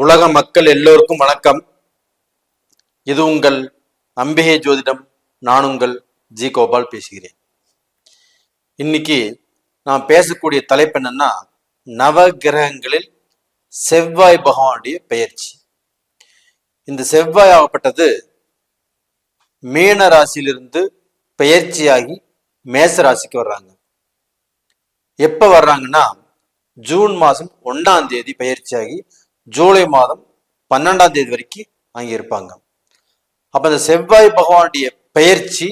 உலக மக்கள் எல்லோருக்கும் வணக்கம். இது உங்கள் அம்பிகை ஜோதிடம். நான் உங்கள் ஜி கோபால் பேசுகிறேன். இன்னைக்கு நான் பேசக்கூடிய தலைப்பு என்னன்னா, நவ கிரகங்களில் செவ்வாய் பகவானுடைய பெயர்ச்சி. இந்த செவ்வாய் ஆகப்பட்டது மீன ராசியிலிருந்து பெயர்ச்சியாகி மேச ராசிக்கு வர்றாங்க. எப்ப வர்றாங்கன்னா, ஜூன் மாதம் 1ஆம் தேதி பெயர்ச்சியாகி ஜூலை மாதம் 12ஆம் தேதி வரைக்கும் அங்கே இருப்பாங்க. அப்ப இந்த செவ்வாய் பகவானுடைய பெயர்ச்சி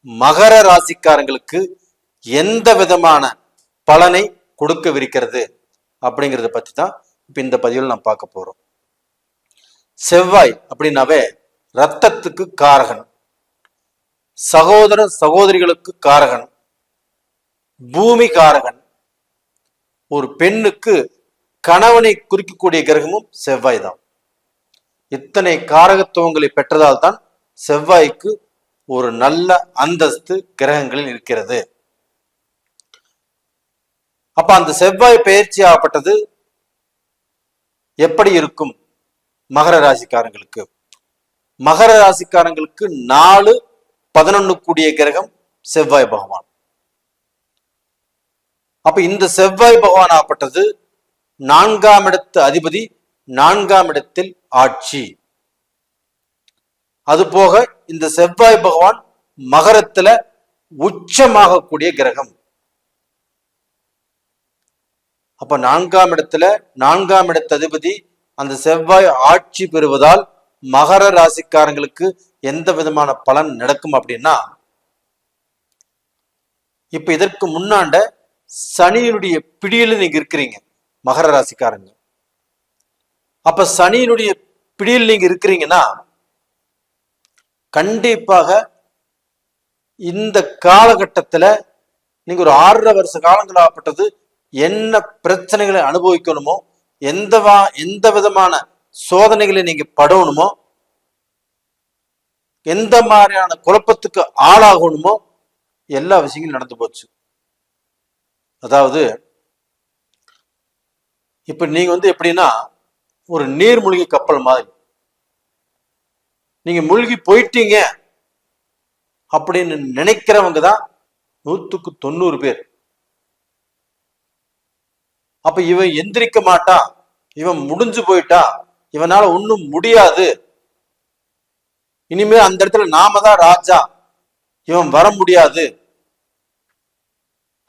மகர ராசிக்காரங்களுக்கு எந்த விதமான பலனை கொடுக்கவிருக்கிறது அப்படிங்கிறத பத்தி தான் இப்ப இந்த பதிவில் நான் பார்க்க போறோம். செவ்வாய் அப்படின்னாவே ரத்தத்துக்கு காரகன், சகோதர சகோதரிகளுக்கு காரகன், பூமி காரகன். ஒரு பெண்ணுக்கு கணவனை குறிக்கக்கூடிய கிரகமும் செவ்வாய் தான். இத்தனை காரகத்துவங்களை பெற்றதால் தான் செவ்வாய்க்கு ஒரு நல்ல அந்தஸ்து கிரகங்களில் இருக்கிறது. அப்ப அந்த செவ்வாய் பெயர்ச்சி ஆகப்பட்டது எப்படி இருக்கும் மகர ராசிக்காரங்களுக்கு? மகர ராசிக்காரங்களுக்கு 4-11 கூடிய கிரகம் செவ்வாய் பகவான். அப்ப இந்த செவ்வாய் பகவான் ஆகப்பட்டது 4ஆம் இடத்து அதிபதி, 4ஆம் இடத்தில் ஆட்சி. அதுபோக இந்த செவ்வாய் பகவான் மகரத்துல உச்சமாக கூடிய கிரகம். அப்ப 4ஆம் இடத்துல 4ஆம் இடத்து அதிபதி அந்த செவ்வாய் ஆட்சி பெறுவதால் மகர ராசிக்காரங்களுக்கு எந்த விதமான பலன் நடக்கும் அப்படின்னா, இப்ப இதற்கு முன்னாண்ட சனியினுடைய பிடியில நீங்க இருக்கிறீங்க மகர ராசிக்காரங்க. அப்ப சனியினுடைய பிடியில் நீங்க இருக்கிறீங்கன்னா, கண்டிப்பாக இந்த காலகட்டத்துல நீங்க ஒரு 6.5 வருஷ காலங்கள் ஆகப்பட்டது என்ன பிரச்சனைகளை அனுபவிக்கணுமோ, எந்த விதமான சோதனைகளை நீங்க படணுமோ, எந்த மாதிரியான குழப்பத்துக்கு ஆளாகணுமோ, எல்லா விஷயங்களும் நடந்து போச்சு. அதாவது இப்ப நீங்க எப்படின்னா, ஒரு நீர்மூழ்கி கப்பல் மாதிரி நீங்க மூழ்கி போயிட்டீங்க அப்படின்னு நினைக்கிறவங்க தான் 100க்கு 90 பேர். அப்ப இவன் எந்திரிக்க மாட்டான், இவன் முடிஞ்சு போயிட்டா, இவனால ஒண்ணும் முடியாது, இனிமே அந்த இடத்துல நாம தான் ராஜா, இவன் வர முடியாது.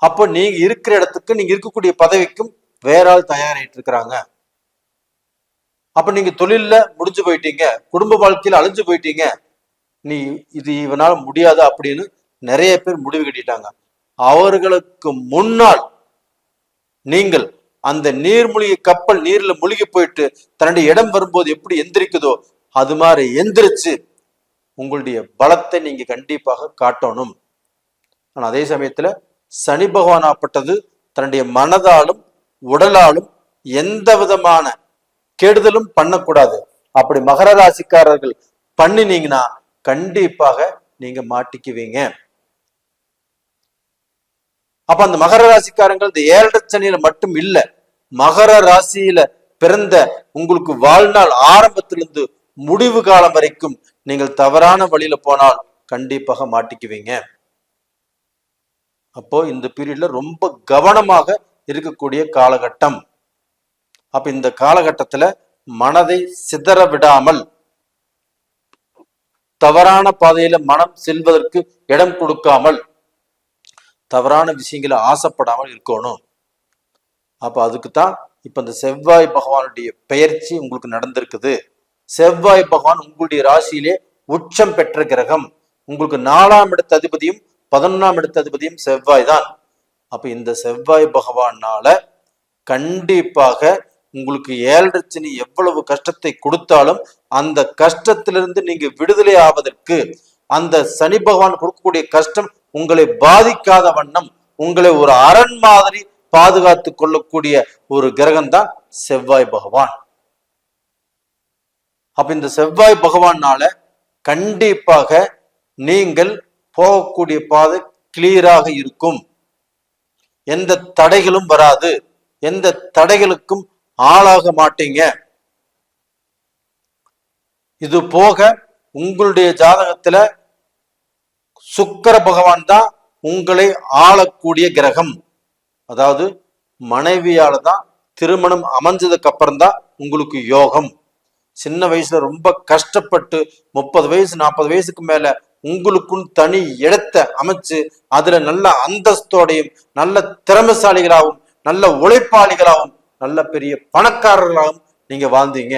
அப்ப நீங்க இருக்கிற இடத்துக்கு, நீங்க இருக்கக்கூடிய பதவிக்கும் வேற ஆள் தயாராயிட்டு இருக்கிறாங்க. அப்ப நீங்க தொழில்ல முடிஞ்சு போயிட்டீங்க, குடும்ப வாழ்க்கையில அழிஞ்சு போயிட்டீங்க, இது இவனால முடியாது அப்படின்னு நிறைய பேர் முடிவு கட்டிட்டாங்க. அவர்களுக்கு முன்னால் நீங்கள் அந்த நீர்மூழ்கி கப்பல் நீர்ல மூழ்கி போயிட்டு தன்னுடைய இடம் வரும்போது எப்படி எந்திரிக்குதோ அது மாதிரி எந்திரிச்சு உங்களுடைய பலத்தை நீங்க கண்டிப்பாக காட்டணும். ஆனா அதே சமயத்துல சனி பகவான் ஆப்பட்டது தன்னுடைய மனதாலும் உடலாலும் எந்த விதமான கெடுதலும் பண்ணக்கூடாது. அப்படி மகர ராசிக்காரர்கள் பண்ணினீங்கன்னா கண்டிப்பாக நீங்க மாட்டிக்குவீங்க. அப்ப அந்த மகர ராசிக்காரங்கள் இந்த 7 சனியில மட்டும் இல்ல, மகர ராசியில பிறந்த உங்களுக்கு வாழ்நாள் ஆரம்பத்திலிருந்து முடிவு காலம் வரைக்கும் நீங்கள் தவறான வழியில போனால் கண்டிப்பாக மாட்டிக்குவீங்க. அப்போ இந்த பீரியட்ல ரொம்ப கவனமாக இருக்கக்கூடிய காலகட்டம். அப்ப இந்த காலகட்டத்துல மனதை சிதற விடாமல், தவறான பாதையில மனம் செல்வதற்கு இடம் கொடுக்காமல், தவறான விஷயங்களை ஆசைப்படாமல் இருக்கணும். அப்ப அதுக்குத்தான் இப்ப இந்த செவ்வாய் பகவானுடைய பெயர்ச்சி உங்களுக்கு நடந்திருக்குது. செவ்வாய் பகவான் உங்களுடைய ராசியிலே உச்சம் பெற்ற கிரகம். உங்களுக்கு 4ஆம் இடத்து அதிபதியும் 11ஆம் இடத்து அதிபதியும் செவ்வாய் தான். அப்ப இந்த செவ்வாய் பகவானால கண்டிப்பாக உங்களுக்கு 7 சனி எவ்வளவு கஷ்டத்தை கொடுத்தாலும் அந்த கஷ்டத்திலிருந்து நீங்க விடுதலை ஆவதற்கு, அந்த சனி பகவான் கொடுக்கக்கூடிய கஷ்டம் உங்களை பாதிக்காத வண்ணம் உங்களை ஒரு அரண் மாதிரி பாதுகாத்து கொள்ளக்கூடிய ஒரு கிரகம் தான் செவ்வாய் பகவான். அப்ப இந்த செவ்வாய் பகவானால கண்டிப்பாக நீங்கள் போகக்கூடிய பாதை கிளியராக இருக்கும். எந்த தடைகளும் வராது, எந்த தடைகளுக்கும் ஆளாக மாட்டீங்க. இது போக உங்களுடைய ஜாதகத்துல சுக்கிர பகவான் தான் உங்களை ஆளக்கூடிய கிரகம். அதாவது மனைவியால தான் திருமணம் அமைஞ்சதுக்கு அப்புறம் தான் உங்களுக்கு யோகம். சின்ன வயசுல ரொம்ப கஷ்டப்பட்டு 30 வயசு 40 வயசுக்கு மேல உங்களுக்கும் தனி இடத்தை அமைச்சு அதுல நல்ல அந்தஸ்தோடையும் நல்ல திறமைசாலிகளாகவும் நல்ல உழைப்பாளிகளாகவும் நல்ல பெரிய பணக்காரர்களாகவும் நீங்க வாழ்ந்தீங்க.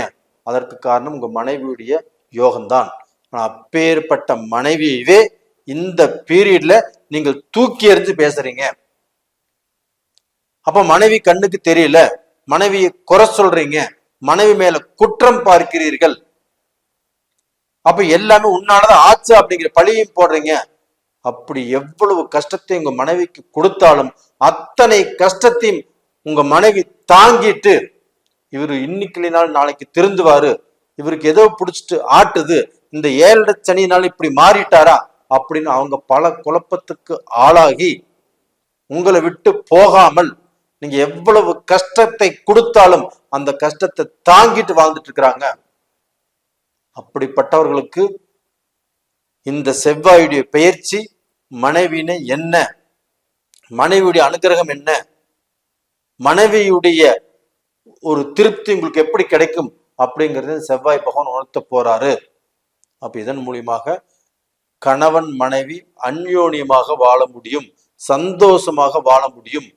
அதற்கு காரணம் உங்க மனைவியுடைய யோகம்தான். அப்பேற்பட்ட மனைவியவே இந்த பீரியட்ல நீங்கள் தூக்கி எறிஞ்சு பேசுறீங்க. அப்ப மனைவி கண்ணுக்கு தெரியல, மனைவியை குறை சொல்றீங்க, மனைவி மேல குற்றம் பார்க்கிறீர்கள். அப்ப எல்லாமே உன்னாலதான் ஆச்சு அப்படிங்கிற பழியும் போடுறீங்க. அப்படி எவ்வளவு கஷ்டத்தை உங்க மனைவிக்கு கொடுத்தாலும் அத்தனை கஷ்டத்தையும் உங்க மனைவி தாங்கிட்டு இவரு இன்னைக்குனாலும் நாளைக்கு திருந்துவாரு, இவருக்கு ஏதோ பிடிச்சிட்டு ஆட்டுது, இந்த 7 சனினால இப்படி மாறிட்டாரா அப்படின்னு அவங்க பல குழப்பத்துக்கு ஆளாகி உங்களை விட்டு போகாமல் நீங்க எவ்வளவு கஷ்டத்தை கொடுத்தாலும் அந்த கஷ்டத்தை தாங்கிட்டு வாழ்ந்துட்டு இருக்கிறாங்க. அப்படிப்பட்டவர்களுக்கு இந்த செவ்வாயுடைய பெயர்ச்சி மனைவின என்ன, மனைவியுடைய அனுகிரகம் என்ன, மனைவியுடைய ஒரு திருப்தி உங்களுக்கு எப்படி கிடைக்கும் அப்படிங்கிறது செவ்வாய் பகவான் உணர்த்த போறாரு. அப்ப இதன் மூலியமாக கணவன் மனைவி அந்யோன்யமாக வாழ முடியும், சந்தோஷமாக வாழ முடியும்.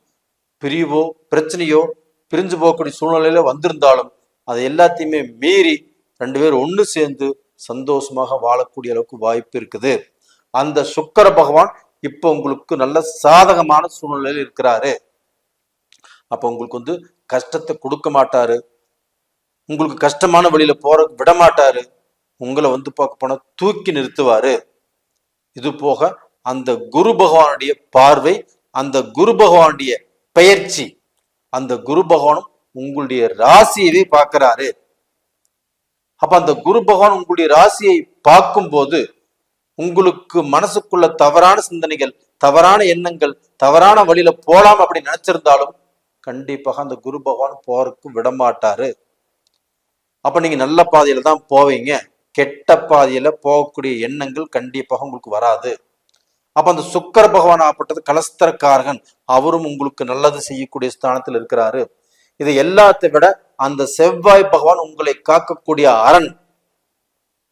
பிரிவோ பிரச்சனையோ பிரிஞ்சு போகக்கூடிய சூழ்நிலையில வந்திருந்தாலும் அதை எல்லாத்தையுமே மீறி 2 பேர் ஒன்று சேர்ந்து சந்தோஷமாக வாழக்கூடிய அளவுக்கு வாய்ப்பு இருக்குது. அந்த சுக்கிர பகவான் இப்ப உங்களுக்கு நல்ல சாதகமான சூழ்நிலையில் இருக்கிறாரு. அப்ப உங்களுக்கு கஷ்டத்தை கொடுக்க மாட்டாரு, உங்களுக்கு கஷ்டமான வழியில போற விட மாட்டாரு, உங்களை பார்க்க போனா தூக்கி நிறுத்துவாரு. இது போக அந்த குரு பகவானுடைய பார்வை, அந்த குரு பகவானுடைய பெயர்ச்சி, அந்த குரு பகவானும் உங்களுடைய ராசியவே பார்க்கிறாரு. அப்ப அந்த குரு பகவான் உங்களுடைய ராசியை பார்க்கும் போது உங்களுக்கு மனசுக்குள்ள தவறான சிந்தனைகள், தவறான எண்ணங்கள், தவறான வழியில போலாம் அப்படி நினைச்சிருந்தாலும் கண்டிப்பாக அந்த குரு பகவான் போறதுக்கு விடமாட்டாரு. அப்ப நீங்க நல்ல பாதையில தான் போவீங்க, கெட்ட பாதையில போகக்கூடிய எண்ணங்கள் கண்டிப்பாக உங்களுக்கு வராது. அப்ப அந்த சுக்கிர பகவான் ஆப்பட்டது கலஸ்தரக்காரகன், அவரும் உங்களுக்கு நல்லது செய்யக்கூடிய ஸ்தானத்தில் இருக்கிறாரு. இதை எல்லாத்தை விட அந்த செவ்வாய் பகவான் உங்களை காக்கக்கூடிய அரண்.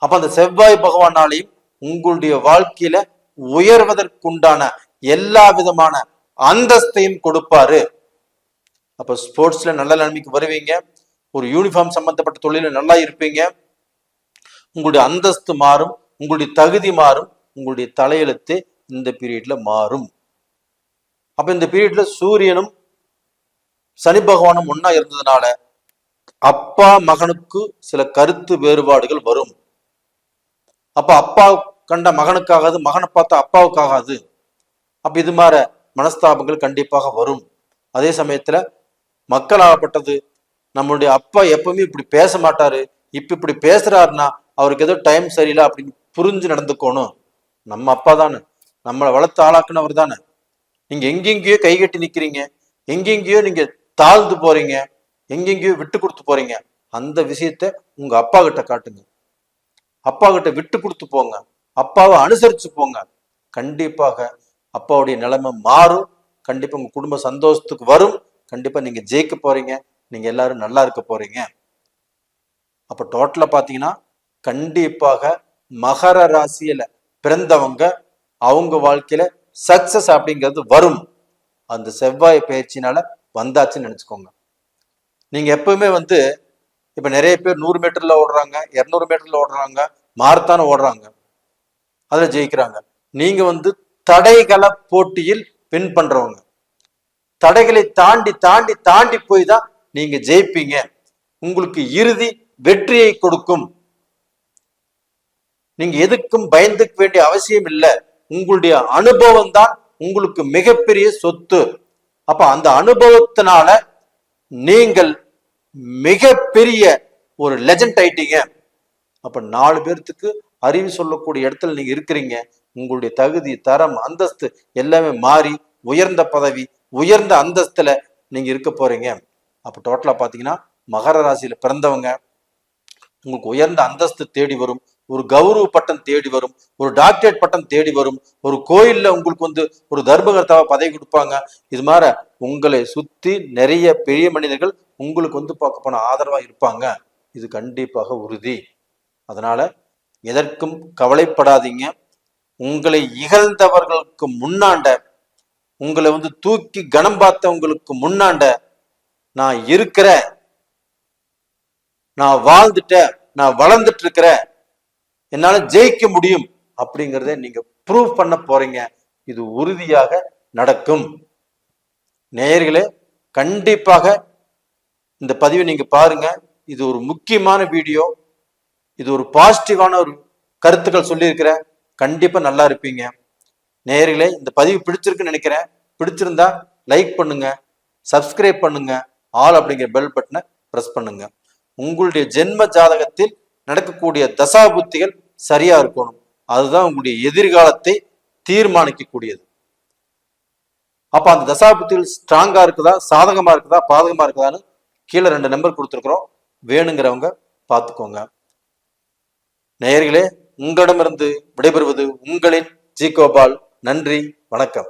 அப்ப அந்த செவ்வாய் பகவானாலையும் உங்களுடைய வாழ்க்கையில உயர்வதற்குண்டான எல்லா விதமான அந்தஸ்தையும் கொடுப்பாரு. அப்ப ஸ்போர்ட்ஸ்ல நல்ல நிலைமைக்கு வருவீங்க, ஒரு யூனிஃபார்ம் சம்பந்தப்பட்ட தொழில நல்லா இருப்பீங்க, உங்களுடைய அந்தஸ்து மாறும், உங்களுடைய தகுதி மாறும், உங்களுடைய தலையெழுத்து இந்த பீரியட்ல மாறும். அப்ப இந்த பீரியட்ல சூரியனும் சனி பகவானும் ஒன்னா இருந்ததுனால அப்பா மகனுக்கு சில கருத்து வேறுபாடுகள் வரும். அப்ப அப்பா கண்ட மகனுக்காகாது, மகனை பார்த்தா அப்பாவுக்காகாது. அப்ப இது மாதிரி மனஸ்தாபங்கள் கண்டிப்பாக வரும். அதே சமயத்துல மக்களாகப்பட்டது நம்மளுடைய அப்பா எப்பவுமே இப்படி பேச மாட்டாரு, இப்படி பேசுறாருன்னா அவருக்கு ஏதோ டைம் சரியில்லை அப்படின்னு புரிஞ்சு நடந்துக்கணும். நம்ம அப்பா தானே, நம்மளை வளர்த்து ஆளாக்குனவர் தானே. நீங்க எங்கெங்கேயோ கை கட்டி நிக்கிறீங்க, எங்கெங்கேயோ நீங்க தாழ்ந்து போறீங்க, எங்கெங்கேயோ விட்டு கொடுத்து போறீங்க. அந்த விஷயத்த உங்க அப்பா கிட்ட காட்டுங்க, அப்பா கிட்ட விட்டு கொடுத்து போங்க, அப்பாவை அனுசரிச்சு போங்க. கண்டிப்பாக அப்பாவுடைய நிலைமை மாறும், கண்டிப்பா உங்க குடும்ப சந்தோஷத்துக்கு வரும், கண்டிப்பா நீங்க ஜெயிக்க போறீங்க, நீங்க எல்லாரும் நல்லா இருக்க போறீங்க. அப்ப டோட்டலா பாத்தீங்கன்னா கண்டிப்பாக மகர ராசியில பிறந்தவங்க அவங்க வாழ்க்கையில சக்சஸ் அப்படிங்கிறது வரும். அந்த செவ்வாய் பயிற்சினால வந்தாச்சுன்னு நினைச்சுக்கோங்க. நீங்க எப்பவுமே இப்ப நிறைய பேர் 100 மீட்டர்ல ஓடுறாங்க, 200 மீட்டர்ல ஓடுறாங்க, மாரத்தான் ஓடுறாங்க, அதுல ஜெயிக்கிறாங்க. நீங்க தடைகள போட்டியில் வின் பண்றவங்க, தடைகளை தாண்டி தாண்டி தாண்டி போய் தான் நீங்க ஜெயிப்பீங்க. உங்களுக்கு இறுதி வெற்றியை கொடுக்கும். நீங்க எதுக்கும் பயந்துக்க வேண்டிய அவசியம் இல்லை. உங்களுடைய அனுபவம் தான் உங்களுக்கு மிகப்பெரிய சொத்து. அப்ப அந்த அனுபவத்தினால நீங்கள் மிகப்பெரிய ஒரு லெஜண்ட் ஆயிட்டீங்க. அப்ப 4 பேர்த்துக்கு அறிவு சொல்லக்கூடிய இடத்துல நீங்க இருக்கிறீங்க. உங்களுடைய தகுதி, தரம், அந்தஸ்து எல்லாமே மாறி உயர்ந்த பதவி, உயர்ந்த அந்தஸ்துல நீங்க இருக்க போறீங்க. அப்ப டோட்டலா பாத்தீங்கன்னா மகர ராசியில பிறந்தவங்க உங்களுக்கு உயர்ந்த அந்தஸ்து தேடி வரும், ஒரு கௌரவ பட்டம் தேடி வரும், ஒரு டாக்டரேட் பட்டம் தேடி வரும், ஒரு கோயில்ல உங்களுக்கு வந்து ஒரு தர்மகர்த்தாவா பதவி கொடுப்பாங்க. இது மாதிரி உங்களை சுத்தி நிறைய பெரிய மனிதர்கள் உங்களுக்கு வந்து பார்க்க போன ஆதரவா இருப்பாங்க. இது கண்டிப்பாக உறுதி. அதனால எதற்கும் கவலைப்படாதீங்க. உங்களை இகழ்ந்தவர்களுக்கு முன்னாண்ட, உங்களை வந்து தூக்கி கனம் பார்த்தவங்களுக்கு முன்னாண்ட நான் இருக்கிறேன், நான் வாழ்ந்துட்டேன், நான் வளர்ந்துட்டு இருக்கிறேன், என்னால ஜெயிக்க முடியும் அப்படிங்கிறத நீங்க ப்ரூவ் பண்ண போறீங்க. இது உறுதியாக நடக்கும். நேயர்களே, கண்டிப்பாக இந்த பதிவை நீங்க பாருங்க. இது ஒரு முக்கியமான வீடியோ. இது ஒரு பாசிட்டிவான ஒரு கருத்துக்கள் சொல்லியிருக்கிறேன். கண்டிப்பா நல்லா இருப்பீங்க. நேயர்களே, இந்த பதிவு பிடிச்சிருக்குன்னு நினைக்கிறேன். பிடிச்சிருந்தா லைக் பண்ணுங்க, சப்ஸ்கிரைப் பண்ணுங்க, ஆல் அப்படிங்கிற பெல் பட்டனை பிரஸ் பண்ணுங்க. உங்களுடைய ஜென்ம ஜாதகத்தில் நடக்கக்கூடிய தசாபுத்திகள் சரியா இருக்கணும். அதுதான் உங்களுடைய எதிர்காலத்தை தீர்மானிக்கக்கூடியது. அப்ப அந்த தசாபுத்திகள் ஸ்ட்ராங்கா இருக்குதா, சாதகமா இருக்குதா, பாதகமா இருக்குதான்னு கீழே 2 நம்பர் கொடுத்துருக்குறோம். வேணுங்கிறவங்க பார்த்துக்கோங்க. நேயர்களே, உங்களிடமிருந்து விடைபெறுவது உங்களின் ஜி கோபால். நன்றி, வணக்கம்.